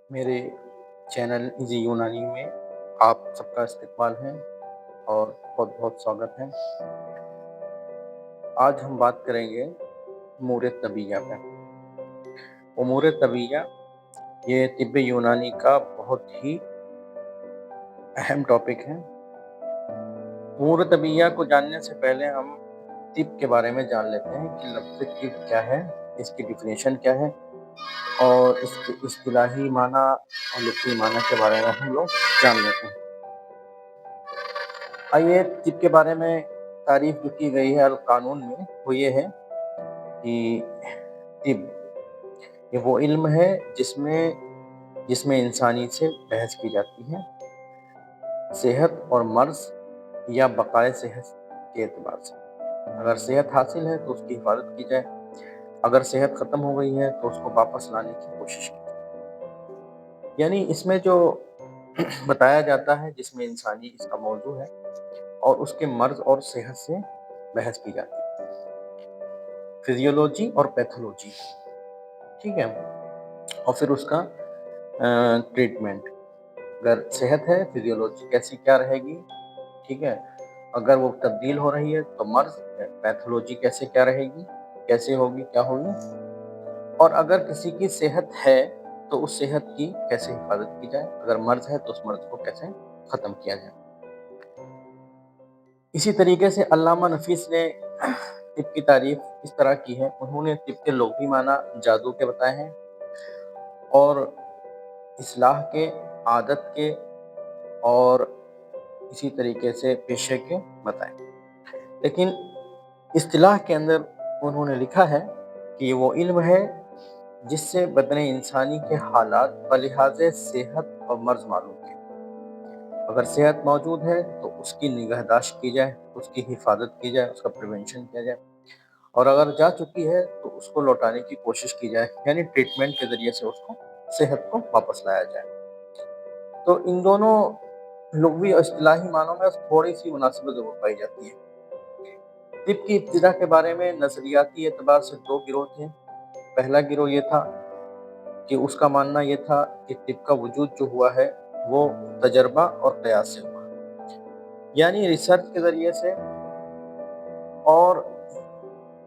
मेरे channel easy यूनानी में आप सबका इस्तकबाल है और बहुत बहुत स्वागत है। आज हम बात करेंगे उमूर तबीया पे। उमूर तबीया ये तिब्ब यूनानी का बहुत ही अहम टॉपिक है। उमूर तबीया को जानने से पहले हम तिब के बारे में जान लेते हैं कि लफ्ज़ तिब क्या है, इसकी डिफिनेशन क्या है और इसके इस्तिलाही माना और लुग़वी माना के बारे में हम लोग जान लेते हैं। आइए तिब के बारे में तारीफ जो की गई है अल कानून में वो ये है कि तिब ये वो इल्म है जिसमें इंसानी से बहस की जाती है, सेहत और मर्ज या बकाए सेहत के एतबार से। अगर सेहत हासिल है तो उसकी हिफाजत की जाए, अगर सेहत ख़त्म हो गई है तो उसको वापस लाने की कोशिश की जाए। यानी इसमें जो बताया जाता है जिसमें इंसानी इसका मौजू है और उसके मर्ज और सेहत से बहस की जाती है, फिजियोलॉजी और पैथोलॉजी, ठीक है। और फिर उसका ट्रीटमेंट, अगर सेहत है फिजियोलॉजी कैसी क्या रहेगी, ठीक है। अगर वो तब्दील हो रही है तो मर्ज पैथोलॉजी कैसे क्या रहेगी, कैसे होगी, क्या होगी। और अगर किसी की सेहत है तो उस सेहत की कैसे हिफाजत की जाए, अगर मर्ज है तो उस मर्ज को कैसे ख़त्म किया जाए। इसी तरीके से अल्लामा नफीस ने तिब की तारीफ इस तरह की है। उन्होंने तिब के लुग़वी माना जादू के बताए हैं और इस्लाह के, आदत के और इसी तरीके से पेशे के बताए। लेकिन इस्तिलाह के अंदर उन्होंने लिखा है कि ये वो इल्म है जिससे बदन इंसानी के हालात बलिहाज़े सेहत और मर्ज मालूम है। अगर सेहत मौजूद है तो उसकी निगहदाश्त की जाए, उसकी हिफाजत की जाए, उसका प्रिवेंशन किया जाए, और अगर जा चुकी है तो उसको लौटाने की कोशिश की जाए, यानी ट्रीटमेंट के ज़रिए से उसको सेहत को वापस लाया जाए। तो इन दोनों लुग़वी और इस्तिलाही मानों में थोड़ी सी मुनासिबत ज़रूर पाई जाती है। तिब की इब्तिदा के बारे में नज़रियाती एतबार से दो गिरोह थे। पहला गिरोह ये था कि उसका मानना ये था कि तिब का वजूद जो हुआ है वो तजर्बा और क़यास से हुआ, यानी रिसर्च के ज़रिए से और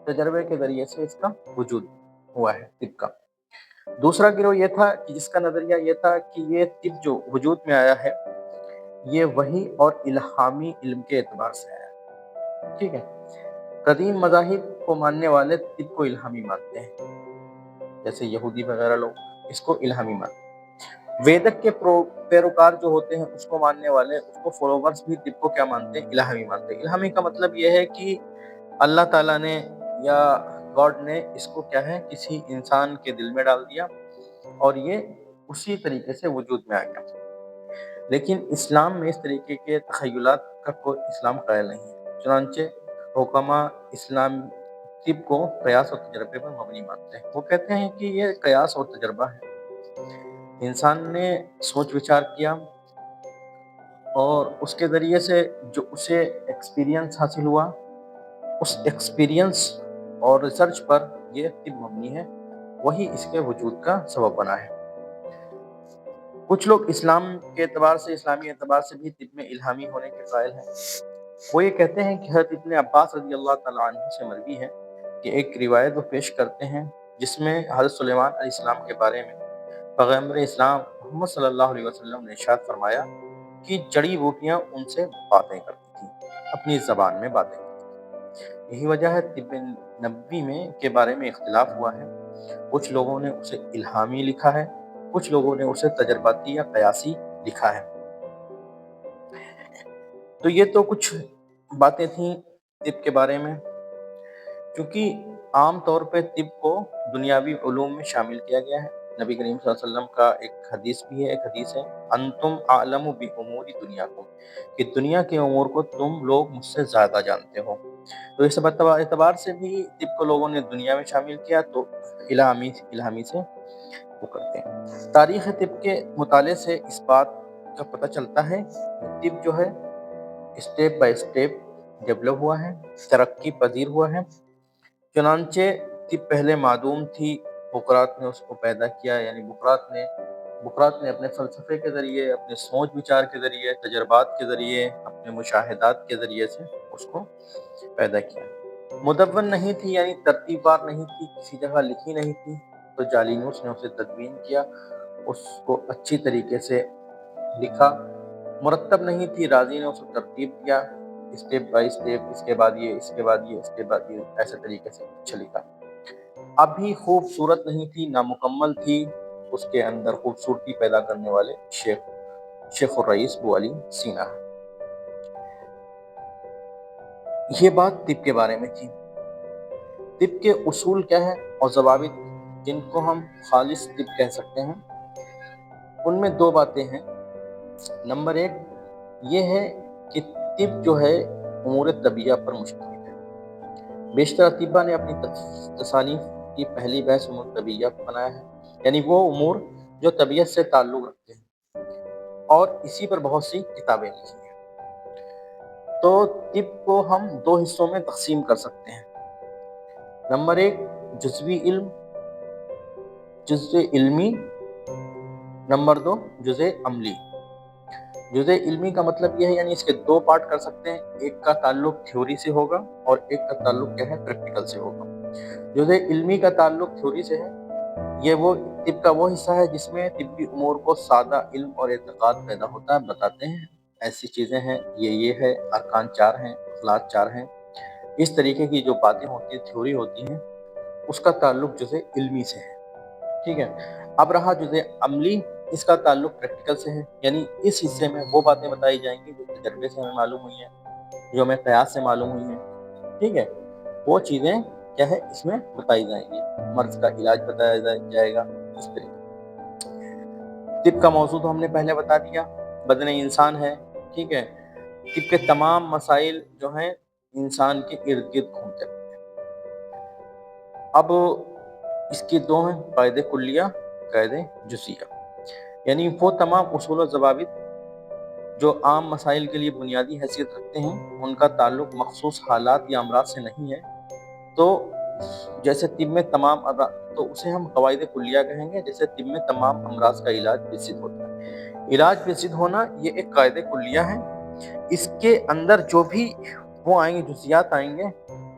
तजर्बे के ज़रिए से इसका वजूद हुआ है तिब का। दूसरा गिरोह ये था कि जिसका नज़रिया ये था कि ये तिब जो वजूद में आया है ये वही और इल्हामी इल्म के एतबार से आया है, ठीक है। कदीम मज़ाहिब को मानने वाले तिब को इल्हामी मानते हैं, जैसे यहूदी वगैरह लोग इसको इल्हामी मानते हैं। वेदक के पैरोकार जो होते हैं उसको मानने वाले, उसको फॉलोवर्स भी तिब को क्या मानते हैं, इल्हामी मानते हैं। इल्हामी का मतलब ये है कि अल्लाह ताला ने या गॉड ने इसको क्या है किसी इंसान के दिल में डाल दिया और ये उसी तरीके से वजूद में आ गया। लेकिन इस्लाम में इस तरीके के तख़य्युलात का कोई इस्लाम कायल नहीं है। चुनांचे हुक्मा इस्लाम तिब को क़यास और तजर्बे पर मबनी मानते हैं। वो कहते हैं कि ये क़यास और तजर्बा है, इंसान ने सोच विचार किया और उसके ज़रिए से जो उसे एक्सपीरियंस हासिल हुआ, उस एक्सपीरियंस और रिसर्च पर ये तिब मबनी है, वही इसके वजूद का सबब बना है। कुछ लोग इस्लाम के एतबार से, इस्लामी एतबार से भी तिब में इल्हामी होने के कायल हैं। वो ये कहते हैं कि हज़रत इब्न अब्बास रज़ियल्लाहु तआला अन्हु से मरवी है कि एक रिवायत वो पेश करते हैं जिसमें हज़रत सुलेमान अलैहिस्सलाम के बारे में पैगम्बर इस्लाम मोहम्मद सल्लल्लाहु अलैहि वसल्लम ने इरशाद फरमाया कि जड़ी बूटियाँ उनसे बातें करती थीं, अपनी ज़बान में बातें करती थीं। यही वजह है तिब नबवी में के बारे में इख्तिलाफ हुआ है। कुछ लोगों ने उसे इल्हामी लिखा है, कुछ लोगों ने उसे तजर्बाती या क़यासी लिखा है। तो ये तो कुछ बातें थीं तिब के बारे में। क्योंकि आम तौर पे तिब को दुनियावी उलूम में शामिल किया गया है। नबी करीम सल्लल्लाहु अलैहि वसल्लम का एक हदीस भी है, एक हदीस है अंतुम आलमु बि उमूरी दुनियाकुम, कि दुनिया के उमूर को तुम लोग मुझसे ज़्यादा जानते हो। तो इस एतबार से भी तिब को लोगों ने दुनिया में शामिल किया, तो इल्हामी से वो करते हैं। तारीख़ तिब के मुताले से इस बात का पता चलता है कि तिब जो है स्टेप बाय स्टेप डेवलप हुआ है, तरक्की पजीर हुआ है। चुनांचे तिब पहले मादूम थी, बुकरात ने उसको पैदा किया, यानी बुकरात ने बुकरात ने अपने फ़लसफ़े के ज़रिए, अपने सोच विचार के ज़रिए, तजर्बात के ज़रिए, अपने मुशाहिदात के ज़रिए से उसको पैदा किया। मुदव्वन नहीं थी, यानी तरतीबवार नहीं थी, किसी जगह लिखी नहीं थी, तो जालिनूस ने उसे तदवीन किया, उसको अच्छी तरीके से लिखा। मुरत्तब नहीं थी, राज़ी ने उसे तरतीब दिया, स्टेप बाय स्टेप, इसके बाद ये, इसके बाद ये, इसके बाद ये, ऐसे तरीके से अच्छा लिखा। अभी खूबसूरत नहीं थी, नामुकम्मल थी, उसके अंदर खूबसूरती पैदा करने वाले शेख रईस बू अली सीना। ये बात तिब के बारे में थी। तिब के उसूल क्या है और ज़वाबित जिनको हम खालिस तिब कह सकते हैं, उनमें दो बातें हैं। नंबर एक ये है कि तिब जो है उमूर तबिया पर मुश्तमिल है। बेशतर अतीबा ने अपनी तसानीफ की पहली बहस उमूर तबिया पर बनाया है, यानी वो उमूर जो तबीयत से ताल्लुक़ रखते हैं, और इसी पर बहुत सी किताबें लिखी हैं। तो तिब को हम दो हिस्सों में तकसीम कर सकते हैं। नंबर एक जुज़वी इल्म, जुज़्व इल्मी। नंबर दो जुज़े अमली। जुज़े इल्मी का मतलब यह है, यानी इसके दो पार्ट कर सकते हैं, एक का ताल्लुक थ्योरी से होगा और एक का ताल्लुक क्या है, प्रैक्टिकल से होगा। जुज़े इल्मी का ताल्लुक थ्योरी से है, ये वो तिब का वो हिस्सा है जिसमें तिब्बी उमूर को सादा इल्म और एतक़ाद पैदा होता है, बताते हैं ऐसी चीज़ें हैं, ये है, अरकान 4 हैं, अखलाक 4 हैं, इस तरीके की जो बातें होती हैं, थ्योरी होती हैं, उसका ताल्लुक जुज़े इल्मी से है। ठीक है। अब रहा जुज़े अमली, इसका ताल्लुक प्रैक्टिकल से है, यानी इस हिस्से में वो बातें बताई जाएंगी जो तजर्बे से हमें मालूम हुई हैं, जो हमें क़यास से मालूम हुई हैं। ठीक है, वो चीज़ें क्या है इसमें बताई जाएंगी, मर्ज़ का इलाज बताया जाएगा, इस तरीके। तिब का मौजू तो हमने पहले बता दिया, बदन इंसान है। ठीक है, तिब के तमाम मसाइल जो हैं इंसान के इर्द गिर्द घूमते हैं। अब इसकी दो हैं, कायदे कुल्लिया, कायदे जुज़िया, यानी वो तमाम उसूल और ज़वाबित जो आम मसाइल के लिए बुनियादी हैसियत रखते हैं, उनका ताल्लुक मखसूस हालात या अमराज से नहीं है। तो जैसे तिब में तमाम तो उसे हम कवायदे कुल्लिया कहेंगे, जैसे तिब में तमाम अमराज का इलाज बेसिद्ध होता है। इलाज बेसिद्ध होना ये एक कायदे कुल्लिया है। इसके अंदर जो भी वो आएंगे, जुज़ियात आएंगे,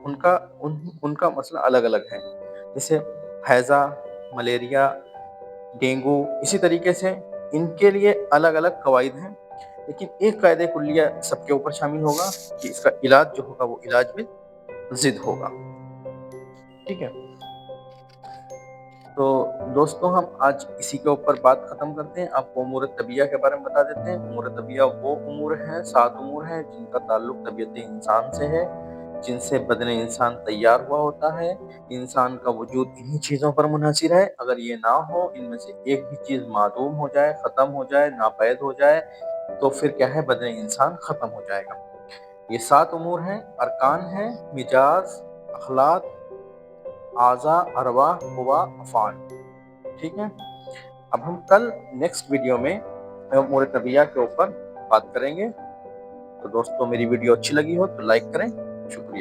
उनका मसला अलग अलग है। जैसे हैज़ा, मलेरिया, डेंगू, इसी तरीके से इनके लिए अलग अलग कवायद हैं, लेकिन एक कायदे कुल्लिया सबके ऊपर शामिल होगा कि इसका इलाज जो होगा वो इलाज में जिद होगा। ठीक है, तो दोस्तों हम आज इसी के ऊपर बात खत्म करते हैं। आपको उमूर तबिया के बारे में बता देते हैं। उमूर तबिया वो उमूर हैं, 7 उमूर हैं जिनका ताल्लुक तबीयत इंसान से है, जिनसे बदन इंसान तैयार हुआ होता है। इंसान का वजूद इन्हीं चीज़ों पर मुनहसिर है। अगर ये ना हो, इनमें से एक भी चीज़ मादूम हो जाए, ख़त्म हो जाए, नापैद हो जाए, तो फिर क्या है, बदन इंसान ख़त्म हो जाएगा। ये 7 उमूर हैं, अरकान हैं, मिजाज, अखलाक, आज़ा, अरवाह, क़ुवा, अफ़आल। ठीक है, अब हम कल नेक्स्ट वीडियो में उमूर तबिया के ऊपर बात करेंगे। तो दोस्तों मेरी वीडियो अच्छी लगी हो तो लाइक करें। शुक्रिया।